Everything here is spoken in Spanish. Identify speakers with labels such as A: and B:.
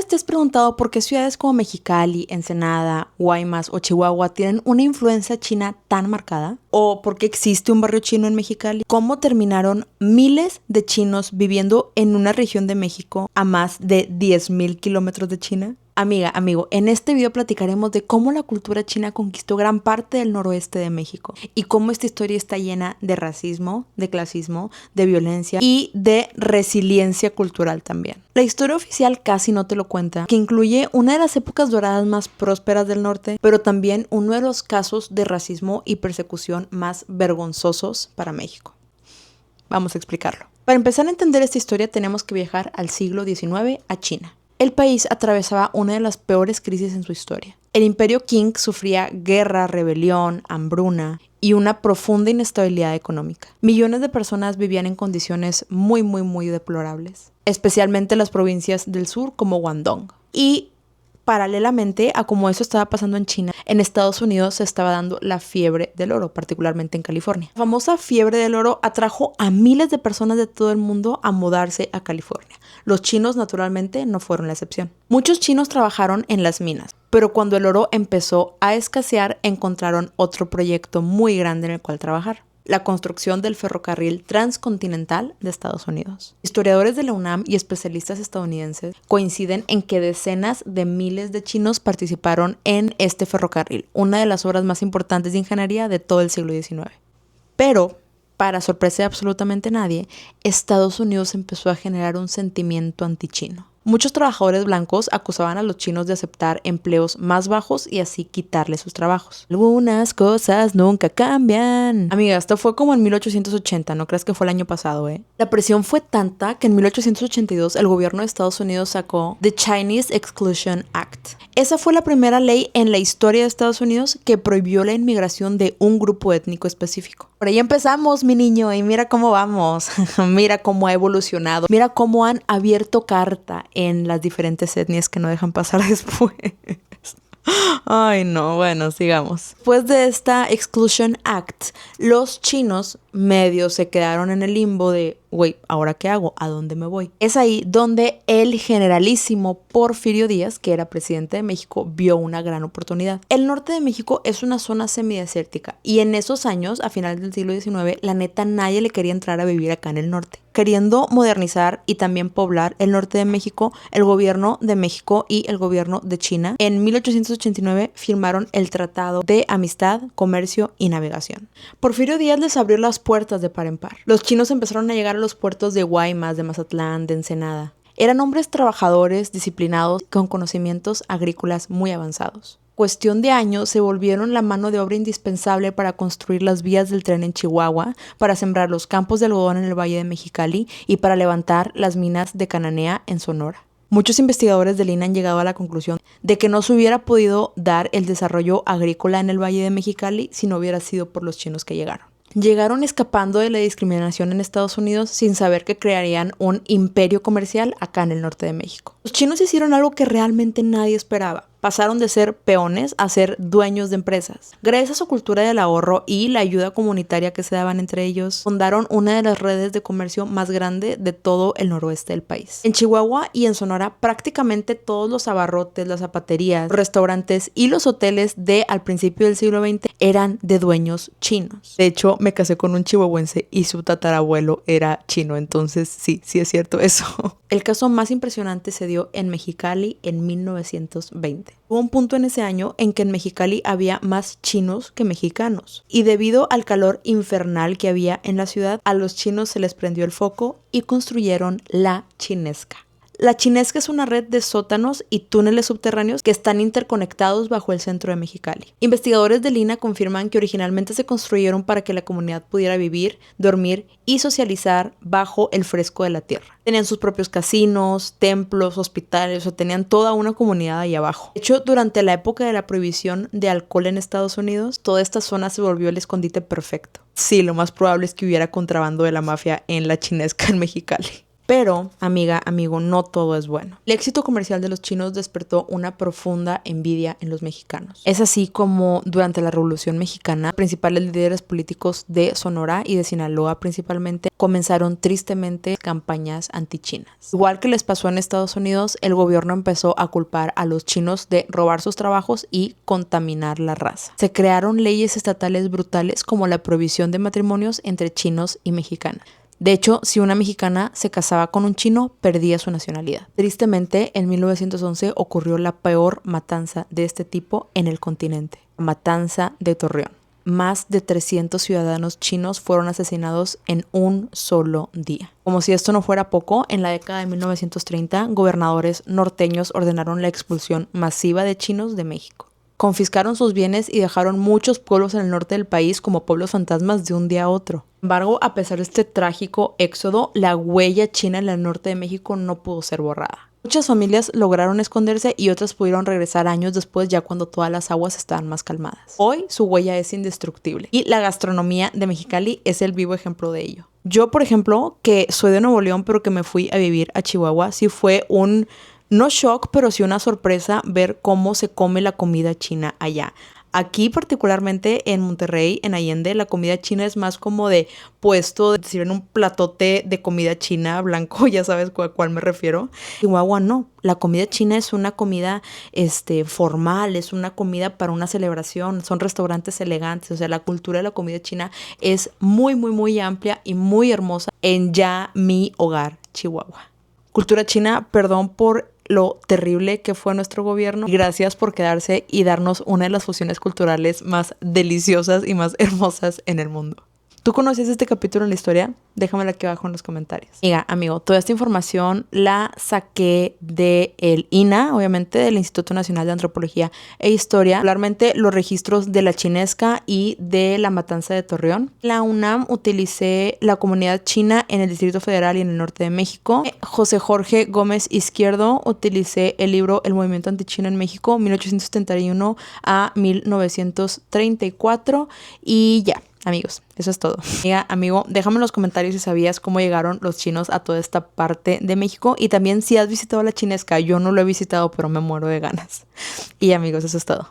A: vez te has preguntado por qué ciudades como Mexicali, Ensenada, Guaymas o Chihuahua tienen una influencia china tan marcada? ¿O por qué existe un barrio chino en Mexicali? ¿Cómo terminaron miles de chinos viviendo en una región de México a más de 10,000 kilómetros de China? Amiga, amigo, en este video platicaremos de cómo la cultura china conquistó gran parte del noroeste de México y cómo esta historia está llena de racismo, de clasismo, de violencia y de resiliencia cultural también. La historia oficial casi no te lo cuenta, que incluye una de las épocas doradas más prósperas del norte, pero también uno de los casos de racismo y persecución más vergonzosos para México. Vamos a explicarlo. Para empezar a entender esta historia tenemos que viajar al siglo XIX a China. El país atravesaba una de las peores crisis en su historia. El Imperio Qing sufría guerra, rebelión, hambruna y una profunda inestabilidad económica. Millones de personas vivían en condiciones muy deplorables, especialmente en las provincias del sur como Guangdong. Y paralelamente a como eso estaba pasando en China, en Estados Unidos se estaba dando la fiebre del oro, particularmente en California. La famosa fiebre del oro atrajo a miles de personas de todo el mundo a mudarse a California. Los chinos, naturalmente, no fueron la excepción. Muchos chinos trabajaron en las minas, pero cuando el oro empezó a escasear, encontraron otro proyecto muy grande en el cual trabajar: la construcción del ferrocarril transcontinental de Estados Unidos. Historiadores de la UNAM y especialistas estadounidenses coinciden en que decenas de miles de chinos participaron en este ferrocarril, una de las obras más importantes de ingeniería de todo el siglo XIX. Pero, para sorpresa de absolutamente nadie, Estados Unidos empezó a generar un sentimiento antichino. Muchos trabajadores blancos acusaban a los chinos de aceptar empleos más bajos y así quitarles sus trabajos. Algunas cosas nunca cambian. Amiga, esto fue como en 1880, no creas que fue el año pasado, ¿eh? La presión fue tanta que en 1882 el gobierno de Estados Unidos sacó The Chinese Exclusion Act. Esa fue la primera ley en la historia de Estados Unidos que prohibió la inmigración de un grupo étnico específico. Por ahí empezamos, mi niño, y mira cómo vamos. Mira cómo ha evolucionado. Mira cómo han abierto carta en las diferentes etnias que no dejan pasar después. Ay, no, bueno, sigamos. Después de esta Exclusion Act, los chinos medio se quedaron en el limbo de, güey, ¿ahora qué hago? ¿A dónde me voy? Es ahí donde el generalísimo Porfirio Díaz, que era presidente de México, vio una gran oportunidad. El norte de México es una zona semidesértica y en esos años, a finales del siglo XIX, la neta nadie le quería entrar a vivir acá en el norte. Queriendo modernizar y también poblar el norte de México, el gobierno de México y el gobierno de China en 1889 firmaron el Tratado de Amistad, Comercio y Navegación. Porfirio Díaz les abrió las puertas de par en par. Los chinos empezaron a llegar a los puertos de Guaymas, de Mazatlán, de Ensenada. Eran hombres trabajadores, disciplinados, con conocimientos agrícolas muy avanzados. Cuestión de años se volvieron la mano de obra indispensable para construir las vías del tren en Chihuahua, para sembrar los campos de algodón en el Valle de Mexicali y para levantar las minas de Cananea en Sonora. Muchos investigadores del INA han llegado a la conclusión de que no se hubiera podido dar el desarrollo agrícola en el Valle de Mexicali si no hubiera sido por los chinos que llegaron. Llegaron escapando de la discriminación en Estados Unidos sin saber que crearían un imperio comercial acá en el norte de México. Los chinos hicieron algo que realmente nadie esperaba. Pasaron de ser peones a ser dueños de empresas. Gracias a su cultura del ahorro y la ayuda comunitaria que se daban entre ellos, fundaron una de las redes de comercio más grande de todo el noroeste del país. En Chihuahua y en Sonora, prácticamente todos los abarrotes, las zapaterías, los restaurantes y los hoteles de al principio del siglo XX eran de dueños chinos. De hecho, me casé con un chihuahuense y su tatarabuelo era chino, entonces sí es cierto eso. El caso más impresionante se dio en Mexicali en 1920. Hubo un punto en ese año en que en Mexicali había más chinos que mexicanos. Y debido al calor infernal que había en la ciudad, a los chinos se les prendió el foco y construyeron la Chinesca. La Chinesca es una red de sótanos y túneles subterráneos que están interconectados bajo el centro de Mexicali. Investigadores del INA confirman que originalmente se construyeron para que la comunidad pudiera vivir, dormir y socializar bajo el fresco de la tierra. Tenían sus propios casinos, templos, hospitales, o sea, tenían toda una comunidad ahí abajo. De hecho, durante la época de la prohibición de alcohol en Estados Unidos, toda esta zona se volvió el escondite perfecto. Sí, lo más probable es que hubiera contrabando de la mafia en la Chinesca en Mexicali. Pero, amiga, amigo, no todo es bueno. El éxito comercial de los chinos despertó una profunda envidia en los mexicanos. Es así como durante la Revolución Mexicana, principales líderes políticos de Sonora y de Sinaloa principalmente comenzaron tristemente campañas antichinas. Igual que les pasó en Estados Unidos, el gobierno empezó a culpar a los chinos de robar sus trabajos y contaminar la raza. Se crearon leyes estatales brutales como la prohibición de matrimonios entre chinos y mexicanos. De hecho, si una mexicana se casaba con un chino, perdía su nacionalidad. Tristemente, en 1911 ocurrió la peor matanza de este tipo en el continente, la matanza de Torreón. Más de 300 ciudadanos chinos fueron asesinados en un solo día. Como si esto no fuera poco, en la década de 1930, gobernadores norteños ordenaron la expulsión masiva de chinos de México. Confiscaron sus bienes y dejaron muchos pueblos en el norte del país como pueblos fantasmas de un día a otro. Sin embargo, a pesar de este trágico éxodo, la huella china en el norte de México no pudo ser borrada. Muchas familias lograron esconderse y otras pudieron regresar años después, ya cuando todas las aguas estaban más calmadas. Hoy su huella es indestructible y la gastronomía de Mexicali es el vivo ejemplo de ello. Yo, por ejemplo, que soy de Nuevo León pero que me fui a vivir a Chihuahua, sí fue no shock, pero sí una sorpresa ver cómo se come la comida china allá. Aquí particularmente en Monterrey, en Allende, la comida china es más como de puesto, de sirven un platote de comida china blanco, ya sabes a cuál me refiero. Chihuahua no, la comida china es una comida formal, es una comida para una celebración, son restaurantes elegantes, o sea, la cultura de la comida china es muy, muy, muy amplia y muy hermosa en ya mi hogar, Chihuahua. Cultura china, perdón por lo terrible que fue nuestro gobierno. Gracias por quedarse y darnos una de las fusiones culturales más deliciosas y más hermosas en el mundo. ¿Tú conocías este capítulo en la historia? Déjamelo aquí abajo en los comentarios. Amigo, toda esta información la saqué del INAH, obviamente del Instituto Nacional de Antropología e Historia, particularmente los registros de la chinesca y de la matanza de Torreón. La UNAM utilicé la comunidad china en el Distrito Federal y en el norte de México. José Jorge Gómez Izquierdo utilicé el libro El Movimiento Antichino en México, 1871 a 1934 y ya. Amigos, eso es todo. Amigo, déjame en los comentarios si sabías cómo llegaron los chinos a toda esta parte de México y también si has visitado la chinesca. Yo no lo he visitado, pero me muero de ganas. Y amigos, eso es todo.